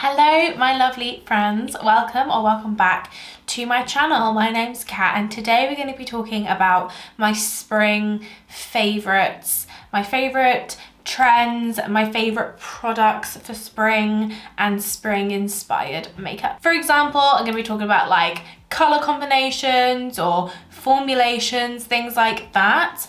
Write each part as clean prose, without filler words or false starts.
Hello my lovely friends, welcome back to my channel. My name's Kat and today we're going to be talking about my spring favourites, my favourite trends, my favourite products for spring and spring inspired makeup. For example, I'm going to be talking about like colour combinations or formulations, things like that.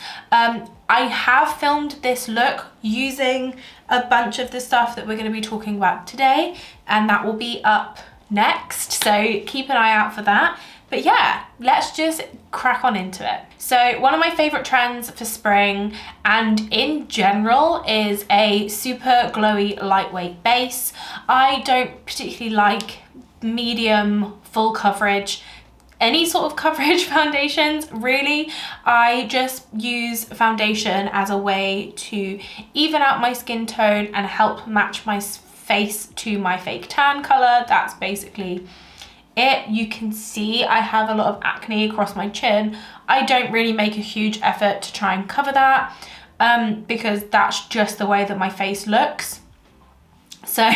I have filmed this look using a bunch of the stuff that we're going to be talking about today, and that will be up next, so keep an eye out for that. But yeah, let's just crack on into it. So one of my favorite trends for spring and in general is a super glowy lightweight base. I don't particularly like medium full coverage, any sort of coverage foundations really. I just use foundation as a way to even out my skin tone and help match my face to my fake tan color. That's basically it. You can see I have a lot of acne across my chin. I don't really make a huge effort to try and cover that because that's just the way that my face looks. So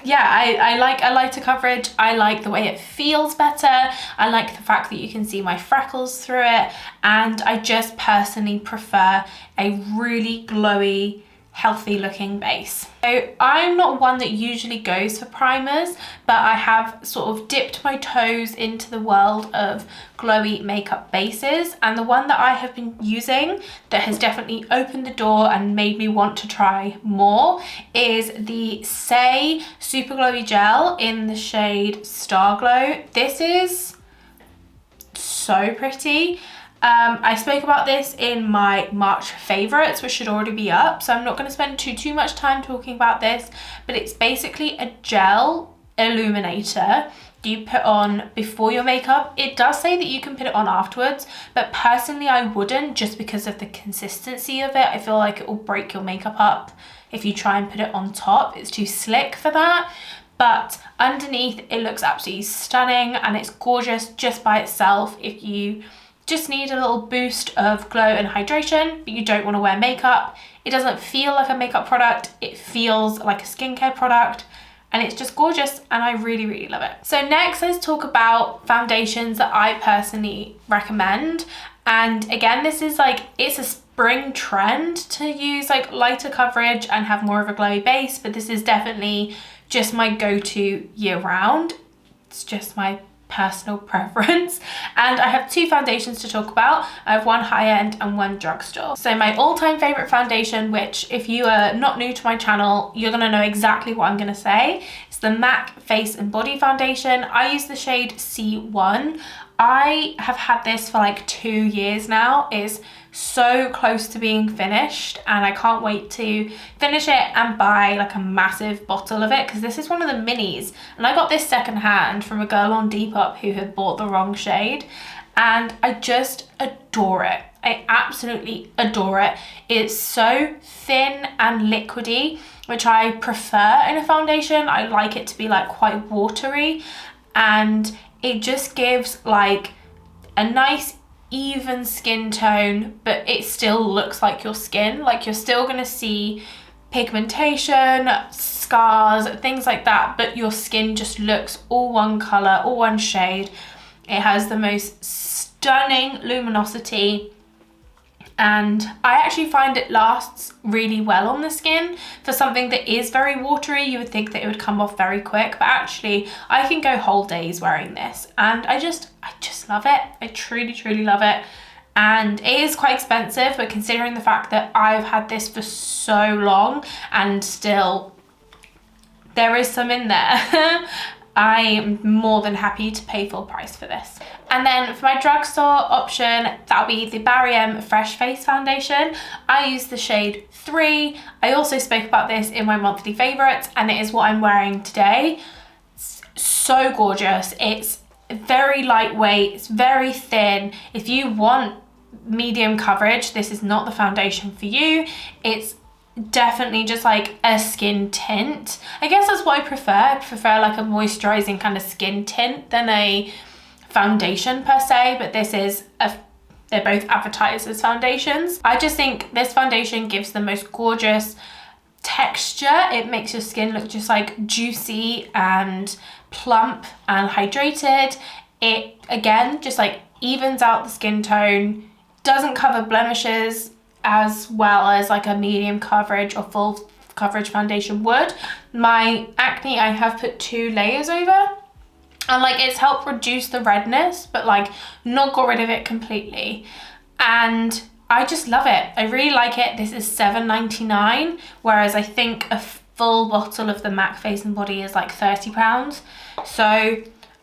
yeah, I like a lighter coverage. I like the way it feels better. I like the fact that you can see my freckles through it. And I just personally prefer a really glowy, healthy looking base. So I'm not one that usually goes for primers, but I have sort of dipped my toes into the world of glowy makeup bases, and the one that I have been using that has definitely opened the door and made me want to try more is the Saie Super Glowy Gel in the shade Star Glow. This is so pretty. I spoke about this in my March favorites, which should already be up, so I'm not going to spend too much time talking about this, but it's basically a gel illuminator you put on before your makeup. It does say that you can put it on afterwards, but personally I wouldn't, just because of the consistency of it. I feel like it will break your makeup up if you try and put it on top. It's too slick for that. But underneath it looks absolutely stunning, and it's gorgeous just by itself if you just need a little boost of glow and hydration, but you don't want to wear makeup. It doesn't feel like a makeup product, it feels like a skincare product, and it's just gorgeous, and I really, really love it. So next, let's talk about foundations that I personally recommend. And again, this is like, it's a spring trend to use like lighter coverage and have more of a glowy base, but this is definitely just my go-to year round. It's just my personal preference, and I have two foundations to talk about. I have one high-end and one drugstore. So my all-time favorite foundation, which if you are not new to my channel, you're gonna know exactly what I'm gonna say, it's the MAC Face and Body Foundation. I use the shade C1. I have had this for like 2 years now. It's so close to being finished, and I can't wait to finish it and buy like a massive bottle of it, because this is one of the minis, and I got this secondhand from a girl on Depop who had bought the wrong shade, and I just adore it. I absolutely adore it. It's so thin and liquidy, which I prefer in a foundation. I like it to be like quite watery, and it just gives like a nice even skin tone, but it still looks like your skin. Like, you're still gonna see pigmentation, scars, things like that, but your skin just looks all one color, all one shade. It has the most stunning luminosity, and I actually find it lasts really well on the skin. For something that is very watery, you would think that it would come off very quick, but actually I can go whole days wearing this, and I just love it. I truly love it. And it is quite expensive, but considering the fact that I've had this for so long and still there is some in there, I am more than happy to pay full price for this. And then for my drugstore option, that'll be the Barium Fresh Face Foundation. I use the shade 3. I also spoke about this in my monthly favorites, and it is what I'm wearing today. It's so gorgeous. It's very lightweight, it's very thin. If you want medium coverage, this is not the foundation for you. It's definitely just like a skin tint. I guess that's what I prefer. I prefer like a moisturizing kind of skin tint than a foundation per se, but this is they're both advertised as foundations. I just think this foundation gives the most gorgeous texture. It makes your skin look just like juicy and plump and hydrated. It again just like evens out the skin tone, doesn't cover blemishes as well as like a medium coverage or full coverage foundation would. My acne, I have put 2 layers over, and like it's helped reduce the redness but like not got rid of it completely, and I just love it. I really like it. This is $7.99, whereas I think a full bottle of the MAC Face and Body is like £30. So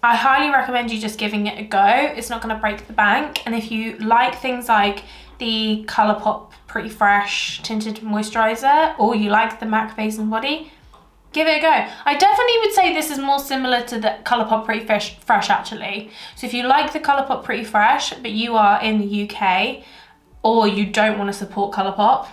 I highly recommend you just giving it a go. It's not going to break the bank, and if you like things like the Colourpop Pretty Fresh tinted moisturizer, or you like the MAC Face and Body, give it a go. I definitely would say this is more similar to the Colourpop Pretty Fresh actually. So if you like the Colourpop Pretty Fresh but you are in the UK or you don't want to support Colourpop,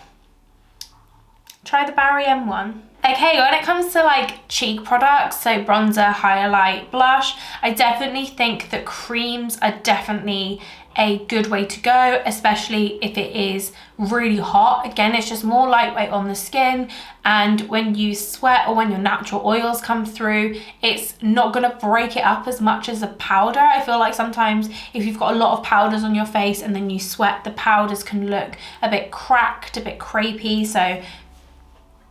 try the Barium one. Okay, when it comes to like cheek products, so bronzer, highlight, blush, I definitely think that creams are definitely a good way to go, especially if it is really hot. Again, it's just more lightweight on the skin, and when you sweat or when your natural oils come through, it's not gonna break it up as much as a powder. I feel like sometimes if you've got a lot of powders on your face and then you sweat, the powders can look a bit cracked, a bit crepey, so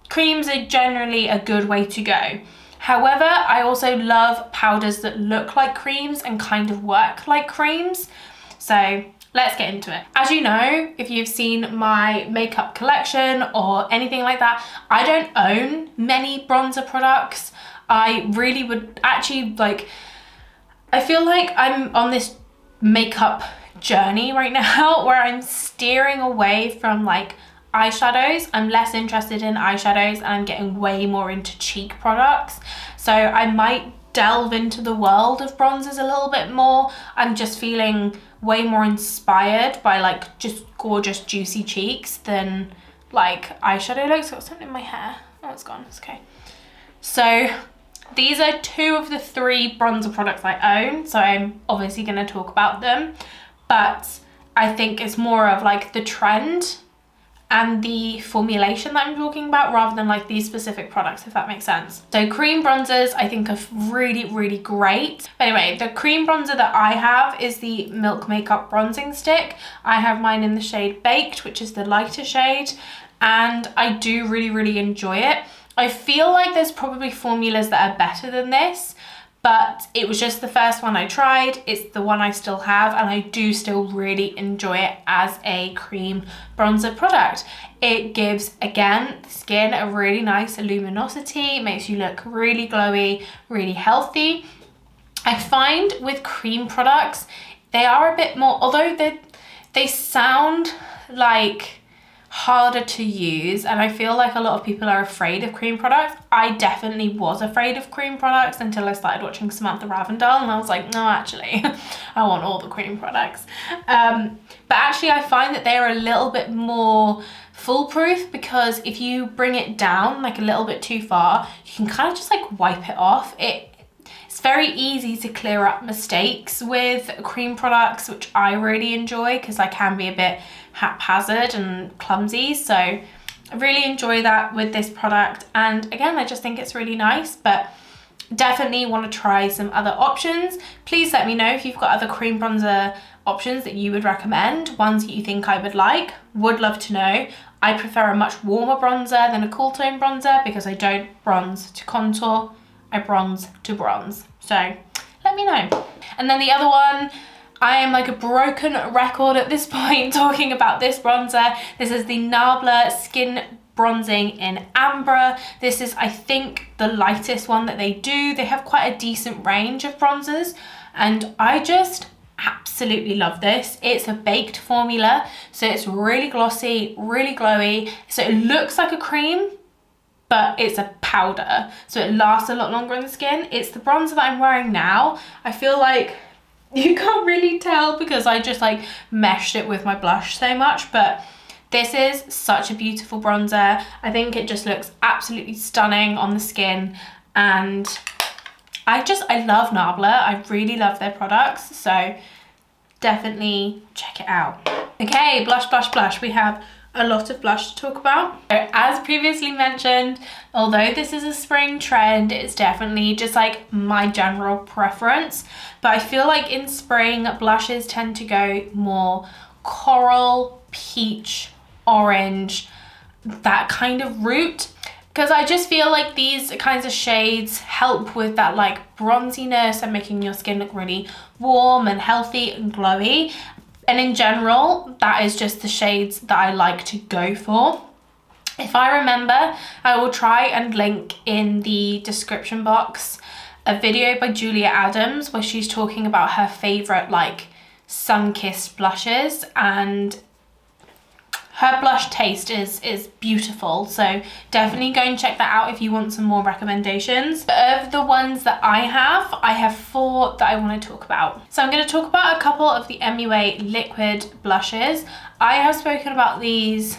creams are generally a good way to go. However, I also love powders that look like creams and kind of work like creams. So let's get into it. As you know, if you've seen my makeup collection or anything like that, I don't own many bronzer products. I really would actually like, I feel like I'm on this makeup journey right now where I'm steering away from like eyeshadows. I'm less interested in eyeshadows and I'm getting way more into cheek products. So I might delve into the world of bronzers a little bit more. I'm just feeling way more inspired by like just gorgeous juicy cheeks than like eyeshadow looks. Got something in my hair. Oh, it's gone. It's okay. So these are 2 of the 3 bronzer products I own, so I'm obviously going to talk about them, but I think it's more of like the trend and the formulation that I'm talking about rather than like these specific products, if that makes sense. So cream bronzers I think are really, really great. But anyway, the cream bronzer that I have is the Milk Makeup Bronzing Stick. I have mine in the shade Baked, which is the lighter shade, and I do really, really enjoy it. I feel like there's probably formulas that are better than this, but it was just the first one I tried. It's the one I still have, and I do still really enjoy it as a cream bronzer product. It gives, again, the skin a really nice luminosity, makes you look really glowy, really healthy. I find with cream products, they are a bit more, although they sound like harder to use, and I feel like a lot of people are afraid of cream products. I definitely was afraid of cream products until I started watching Samantha Ravndell, and I was like, no, actually I want all the cream products. But actually I find that they're a little bit more foolproof, because if you bring it down like a little bit too far, you can kind of just like wipe it off. It's very easy to clear up mistakes with cream products, which I really enjoy because I can be a bit haphazard and clumsy. So I really enjoy that with this product. And again, I just think it's really nice, but definitely want to try some other options. Please let me know if you've got other cream bronzer options that you would recommend, ones that you think I would like. Would love to know. I prefer a much warmer bronzer than a cool tone bronzer because I don't bronze to contour. I bronze to bronze. So let me know. And then the other one, I am like a broken record at this point talking about this bronzer. This is the Nabla Skin Bronzing in Ambra. This is, I think, the lightest one that they do. They have quite a decent range of bronzers, and I just absolutely love this. It's a baked formula, so it's really glossy, really glowy. So it looks like a cream, but it's a powder, so it lasts a lot longer on the skin. It's the bronzer that I'm wearing now. I feel like you can't really tell because I just like meshed it with my blush so much, but this is such a beautiful bronzer. I think it just looks absolutely stunning on the skin, and I love Nabla. I really love their products, so definitely check it out. Okay, blush, blush, blush. We have a lot of blush to talk about. So, as previously mentioned, although this is a spring trend, it's definitely just like my general preference. But I feel like in spring, blushes tend to go more coral, peach, orange, that kind of route. Because I just feel like these kinds of shades help with that like bronziness and making your skin look really warm and healthy and glowy. And in general, that is just the shades that I like to go for. If I remember, I will try and link in the description box a video by Julia Adams where she's talking about her favorite like sun-kissed blushes, and her blush taste is beautiful, so definitely go and check that out if you want some more recommendations. But of the ones that I have 4 that I want to talk about. So I'm going to talk about a couple of the MUA liquid blushes. I have spoken about these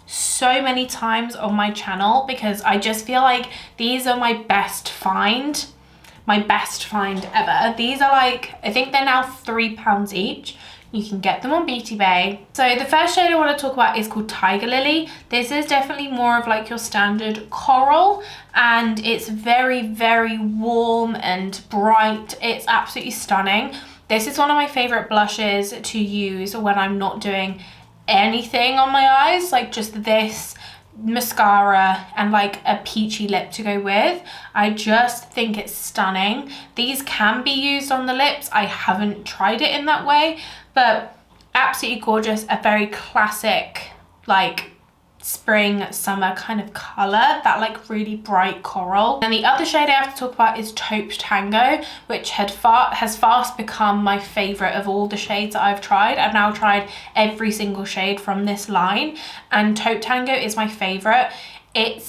so many times on my channel because I just feel like these are my best find ever. These are like, I think they're now £3 each. You can get them on Beauty Bay. So the first shade I want to talk about is called Tiger Lily. This is definitely more of like your standard coral, and it's very, very warm and bright. It's absolutely stunning. This is one of my favorite blushes to use when I'm not doing anything on my eyes, like just this, mascara, and like a peachy lip to go with. I just think it's stunning. These can be used on the lips. I haven't tried it in that way, but absolutely gorgeous. A very classic like spring summer kind of color, that like really bright coral. And the other shade I have to talk about is Taupe Tango, which has fast become my favorite of all the shades that I've tried. I've now tried every single shade from this line, and Taupe Tango is my favorite. And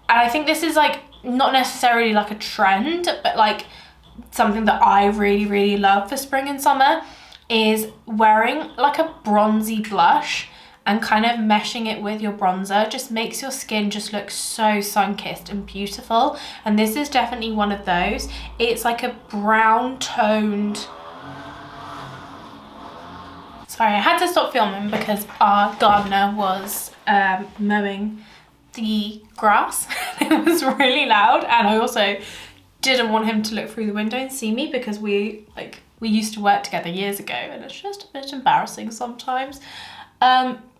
I think this is like not necessarily like a trend, but like something that I really, really love for spring and summer is wearing like a bronzy blush and kind of meshing it with your bronzer. Just makes your skin just look so sun-kissed and beautiful. And this is definitely one of those. It's like a brown toned... Sorry, I had to stop filming because our gardener was mowing the grass. It was really loud, and I also didn't want him to look through the window and see me because we used to work together years ago, and it's just a bit embarrassing sometimes.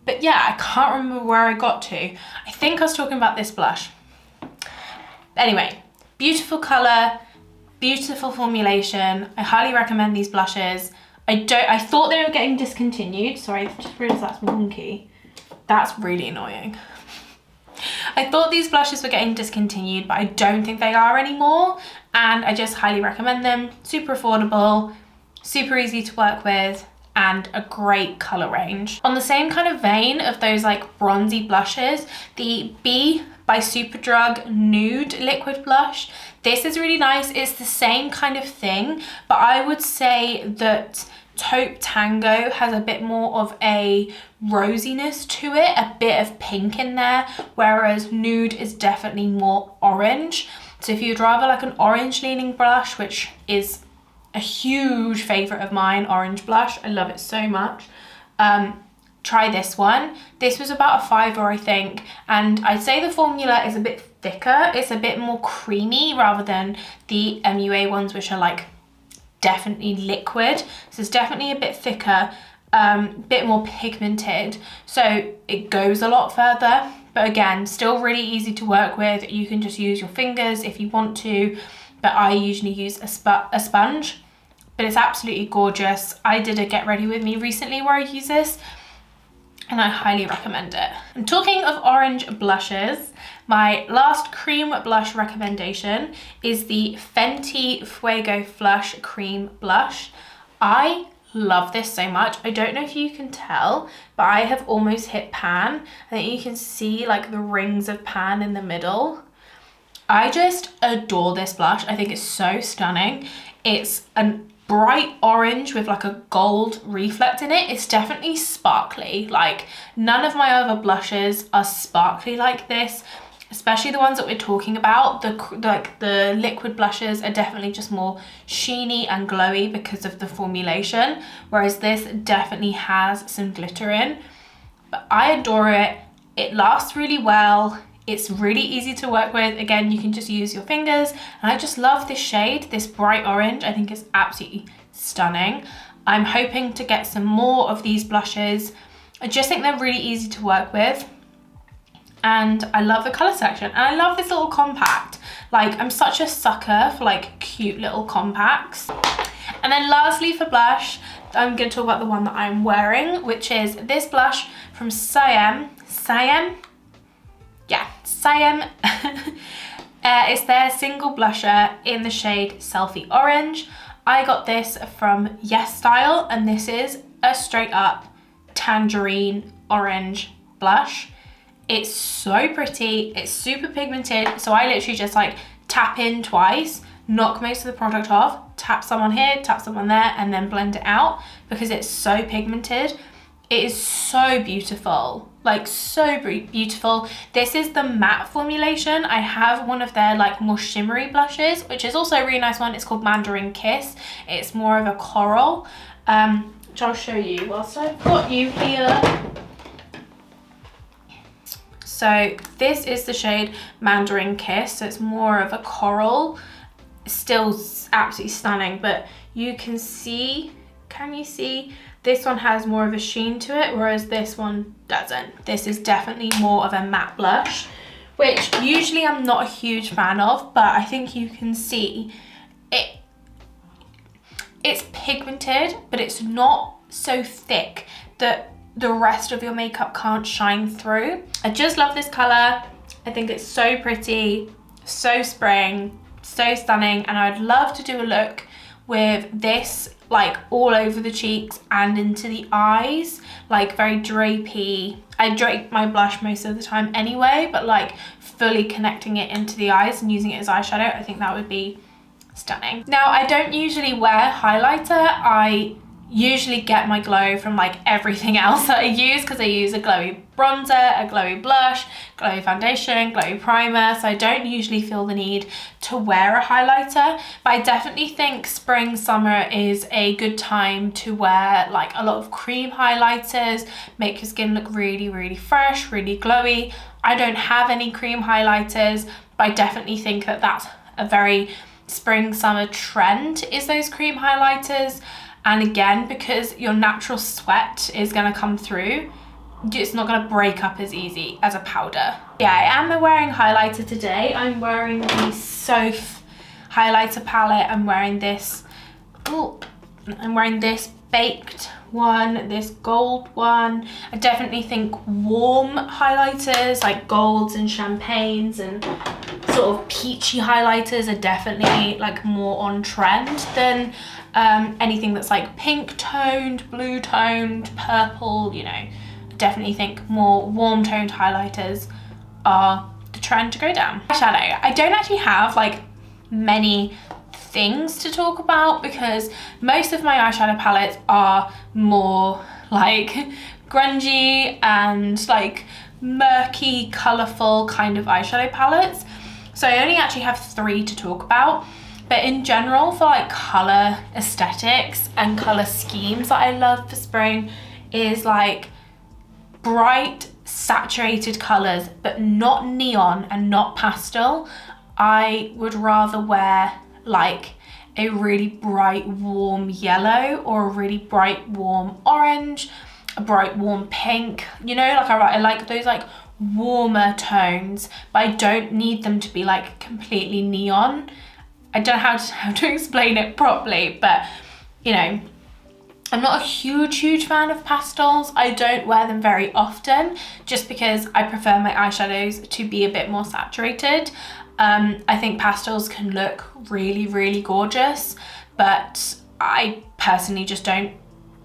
But yeah, I can't remember where I got to. I think I was talking about this blush. Anyway, beautiful color, beautiful formulation. I highly recommend these blushes. I thought they were getting discontinued. Sorry, I just realized that's wonky. That's really annoying. I thought these blushes were getting discontinued, but I don't think they are anymore. And I just highly recommend them. Super affordable, super easy to work with, and a great color range. On the same kind of vein of those like bronzy blushes, the B by Superdrug Nude Liquid Blush. This is really nice. It's the same kind of thing, but I would say that Taupe Tango has a bit more of a rosiness to it, a bit of pink in there, whereas Nude is definitely more orange. So if you'd rather like an orange leaning blush, which is a huge favorite of mine, orange blush, I love it so much, try this one. This was about a £5, I think, and I'd say the formula is a bit thicker. It's a bit more creamy rather than the MUA ones, which are like definitely liquid. So it's definitely a bit thicker, bit more pigmented, so it goes a lot further. But again, still really easy to work with. You can just use your fingers if you want to, but I usually use a sponge. But it's absolutely gorgeous. I did a get ready with me recently where I use this, and I highly recommend it. And talking of orange blushes, my last cream blush recommendation is the Fenty Fuego Flush Cream Blush. I love this so much. I don't know if you can tell, but I have almost hit pan. I think you can see like the rings of pan in the middle. I just adore this blush. I think it's so stunning. It's a bright orange with like a gold reflect in it. It's definitely sparkly. Like none of my other blushes are sparkly like this, especially the ones that we're talking about. The liquid blushes are definitely just more sheeny and glowy because of the formulation, whereas this definitely has some glitter in. but I adore it. It lasts really well. It's really easy to work with. Again, you can just use your fingers. And I just love this shade, this bright orange. I think it's absolutely stunning. I'm hoping to get some more of these blushes. I just think they're really easy to work with. And I love the color selection. And I love this little compact. Like, I'm such a sucker for like cute little compacts. And then lastly for blush, I'm going to talk about the one that I'm wearing, which is this blush from saem. Yeah, saem. It's their single blusher in the shade Selfie Orange. I got this from Yes Style, and this is a straight up tangerine orange blush. It's so pretty, it's super pigmented, so I literally just like tap in twice, knock most of the product off, tap some on here, tap some on there, and then blend it out because it's so pigmented. It is so beautiful, like so beautiful. This is the matte formulation. I have one of their like more shimmery blushes, which is also a really nice one. It's called Mandarin Kiss. It's more of a coral, which I'll show you whilst I've got you here. So this is the shade Mandarin Kiss. So it's more of a coral, still absolutely stunning, but you can see, can you see? This one has more of a sheen to it, whereas this one doesn't. This is definitely more of a matte blush, which usually I'm not a huge fan of, but I think you can see it. It's pigmented, but it's not so thick that the rest of your makeup can't shine through. I just love this color. I think it's so pretty, so spring, so stunning, and I'd love to do a look with this like all over the cheeks and into the eyes, like very drapey. I drape my blush most of the time anyway, but like fully connecting it into the eyes and using it as eyeshadow, I think that would be stunning. Now, I don't usually wear highlighter. I usually get my glow from like everything else that I use, because I use a glowy bronzer, a glowy blush, glowy foundation, glowy primer, so I don't usually feel the need to wear a highlighter. But I definitely think spring, summer is a good time to wear like a lot of cream highlighters, make your skin look really, really fresh, really glowy. I don't have any cream highlighters, but I definitely think that that's a very spring, summer trend, is those cream highlighters. And again, because your natural sweat is going to come through, it's not going to break up as easy as a powder. Yeah, I am wearing highlighter today. I'm wearing the Soph highlighter palette. I'm wearing this, baked one, this gold one. I definitely think warm highlighters like golds and champagnes and sort of peachy highlighters are definitely like more on trend than anything that's like pink toned, blue toned, purple, you know. Definitely think more warm toned highlighters are the trend to go down. Eyeshadow. I don't actually have like many things to talk about because most of my eyeshadow palettes are more like grungy and like murky, colourful kind of eyeshadow palettes. So I only actually have 3 to talk about. But in general, for like colour aesthetics and colour schemes that I love for spring is like bright, saturated colours, but not neon and not pastel. I would rather wear like a really bright, warm yellow or a really bright, warm orange, a bright, warm pink. You know, like I like those like warmer tones, but I don't need them to be like completely neon. I don't know how to explain it properly, but you know, I'm not a huge fan of pastels. I don't wear them very often just because I prefer my eyeshadows to be a bit more saturated. I think pastels can look really, really gorgeous, but I personally just don't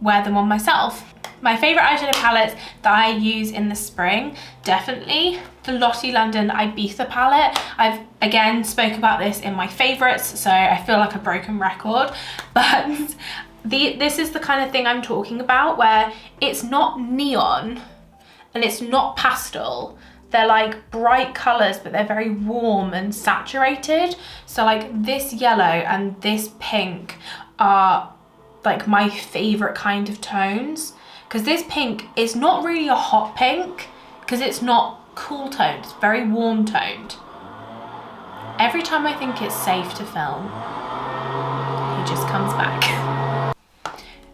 wear them on myself. My favourite eyeshadow palettes that I use in the spring, definitely the Lottie London Ibiza palette. I've again spoke about this in my favourites, so I feel like a broken record, but this is the kind of thing I'm talking about where it's not neon and it's not pastel. They're like bright colours, but they're very warm and saturated. So like this yellow and this pink are like my favourite kind of tones because this pink is not really a hot pink because it's not cool toned, it's very warm toned. Every time I think it's safe to film, he just comes back.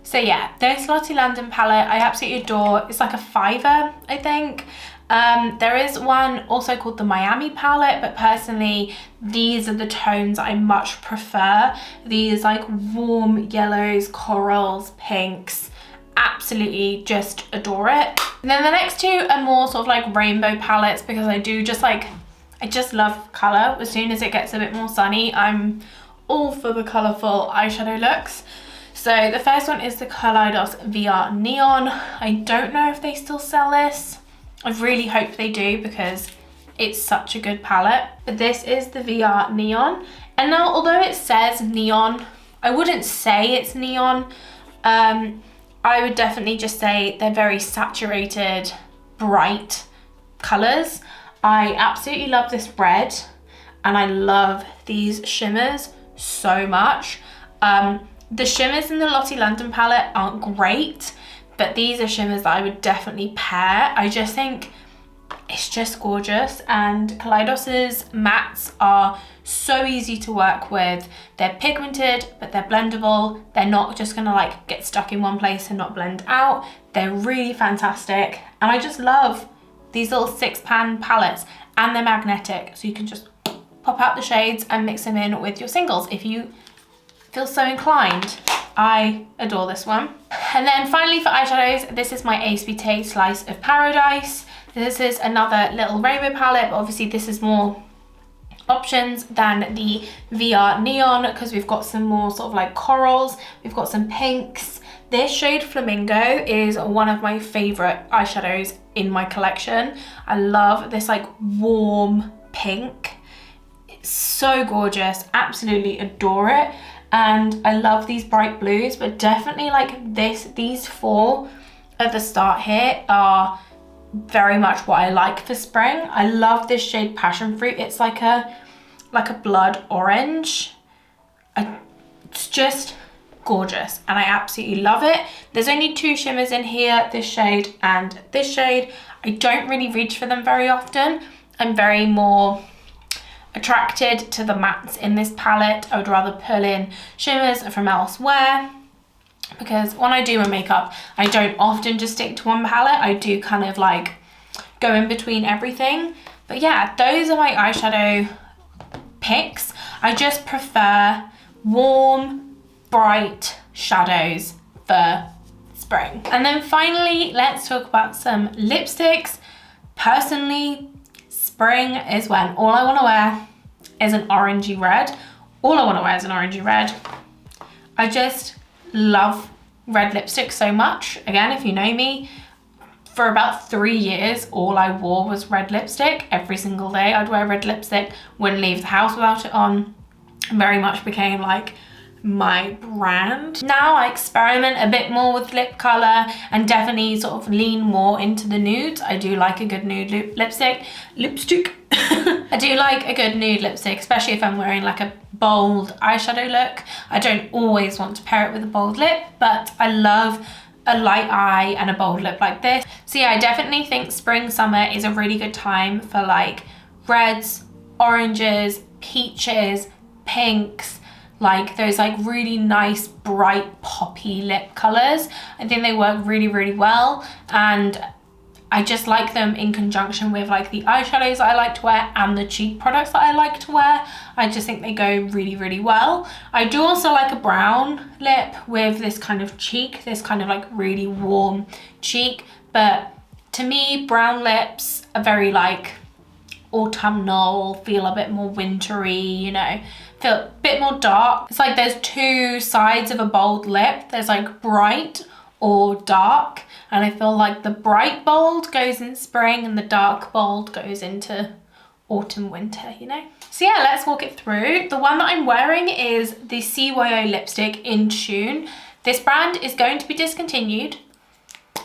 So yeah, this Lottie London palette I absolutely adore. It's like a $5, I think. There is one also called the Miami palette, but personally these are the tones I much prefer. These like warm yellows, corals, pinks, absolutely just adore it. And then the next two are more sort of like rainbow palettes because I just love colour. As soon as it gets a bit more sunny, I'm all for the colourful eyeshadow looks. So the first one is the Kaleidos VR Neon. I don't know if they still sell this. I really hope they do because it's such a good palette. But this is the VR Neon. And now, although it says neon, I wouldn't say it's neon. I would definitely just say they're very saturated, bright colours. I absolutely love this red and I love these shimmers so much. The shimmers in the Lottie London palette aren't great, but these are shimmers that I would definitely pair. I just think it's just gorgeous, and Kaleidos's mattes are so easy to work with. They're pigmented, but they're blendable. They're not just gonna like get stuck in one place and not blend out. They're really fantastic, and I just love these little 6-pan palettes, and they're magnetic, so you can just pop out the shades and mix them in with your singles if you feel so inclined. I adore this one. And then finally for eyeshadows, this is my Ace Beaute Slice of Paradise. This is another little rainbow palette, but obviously this is more options than the VR Neon because we've got some more sort of like corals, we've got some pinks. This shade Flamingo is one of my favorite eyeshadows in my collection. I love this like warm pink. It's so gorgeous, absolutely adore it. And I love these bright blues, but definitely like these four at the start here are very much what I like for spring. I love this shade Passion Fruit. It's like a blood orange. It's just gorgeous and I absolutely love it. There's only 2 shimmers in here, this shade and this shade. I don't really reach for them very often. I'm very more attracted to the mattes in this palette. I would rather pull in shimmers from elsewhere because when I do my makeup, I don't often just stick to one palette. I do kind of like go in between everything. But yeah, those are my eyeshadow picks. I just prefer warm, bright shadows for spring. And then finally, let's talk about some lipsticks. Personally, spring is when all I want to wear is an orangey red. All I want to wear is an orangey red. I just love red lipstick so much. Again, if you know me, for about 3 years, all I wore was red lipstick. Every single day I'd wear red lipstick, wouldn't leave the house without it on. Very much became like my brand. Now I experiment a bit more with lip color and definitely sort of lean more into the nudes. I do like a good nude lipstick. I do like a good nude lipstick, especially if I'm wearing like a bold eyeshadow look. I don't always want to pair it with a bold lip, but I love a light eye and a bold lip like this. So yeah, I definitely think spring, summer is a really good time for like reds, oranges, peaches, pinks, like those like really nice bright poppy lip colors. I think they work really, really well, and I just like them in conjunction with like the eyeshadows that I like to wear and the cheek products that I like to wear. I just think they go really, really well. I do also like a brown lip with this kind of cheek, this kind of like really warm cheek, but to me brown lips are very like autumnal, feel a bit more wintry, you know, feel a bit more dark. It's like there's 2 sides of a bold lip. There's like bright or dark, and I feel like the bright bold goes in spring and the dark bold goes into autumn, winter, you know? So yeah, let's walk it through. The one that I'm wearing is the Cyo lipstick in Tune. This brand is going to be discontinued,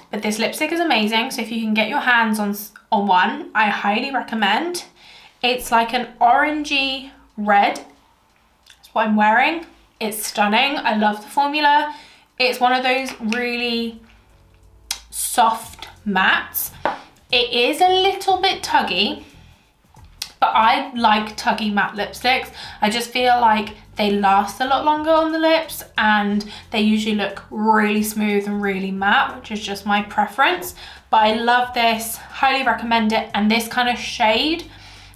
but this lipstick is amazing. So if you can get your hands on one, I highly recommend. It's like an orangey red. That's what I'm wearing. It's stunning. I love the formula. It's one of those really soft matte. It is a little bit tuggy, but I like tuggy matte lipsticks. I just feel like they last a lot longer on the lips and they usually look really smooth and really matte, which is just my preference. But I love this, highly recommend it, and this kind of shade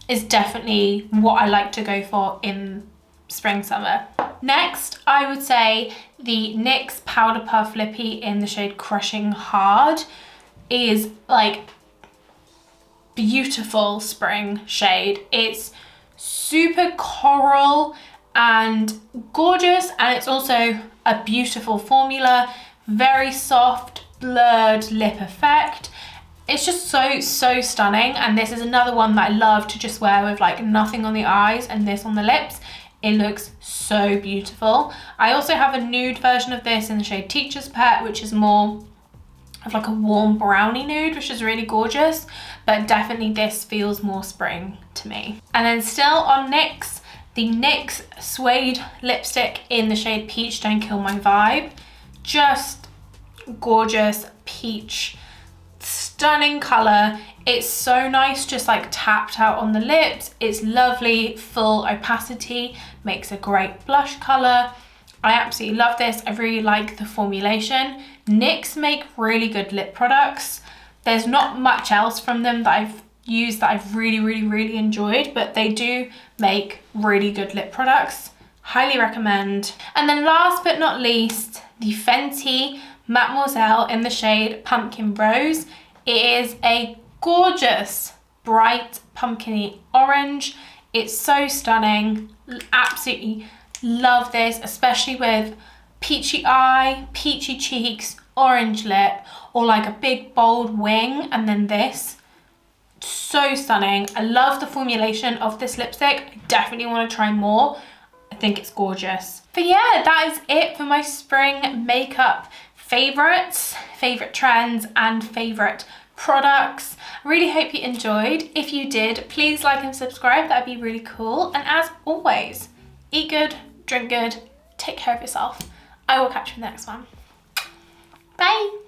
is definitely what I like to go for in spring, summer. Next, I would say the NYX Powder Puff Lippie in the shade Crushing Hard is like beautiful spring shade. It's super coral and gorgeous, and it's also a beautiful formula, very soft blurred lip effect. It's just so stunning, and this is another one that I love to just wear with like nothing on the eyes and this on the lips. It looks so beautiful. I also have a nude version of this in the shade Teacher's Pet, which is more of like a warm brownie nude, which is really gorgeous, but definitely this feels more spring to me. And then still on NYX, the NYX Suede Lipstick in the shade Peach Don't Kill My Vibe. Just gorgeous peach, stunning color. It's so nice, just like tapped out on the lips. It's lovely, full opacity, makes a great blush color. I absolutely love this. I really like the formulation. NYX make really good lip products. There's not much else from them that I've used that I've really enjoyed, but they do make really good lip products. Highly recommend. And then last but not least, the Fenty Mattemouiselle in the shade Pumpkin Rose. It is a gorgeous, bright, pumpkin-y orange. It's so stunning. Absolutely love this, especially with peachy eye, peachy cheeks, orange lip, or like a big bold wing, and then this. So stunning. I love the formulation of this lipstick. I definitely want to try more. I think it's gorgeous. But yeah, that is it for my spring makeup favorites, favorite trends, and favorite products. I really hope you enjoyed. If you did, please like and subscribe. That'd be really cool. And as always, eat good, drink good, take care of yourself. I will catch you in the next one. Bye.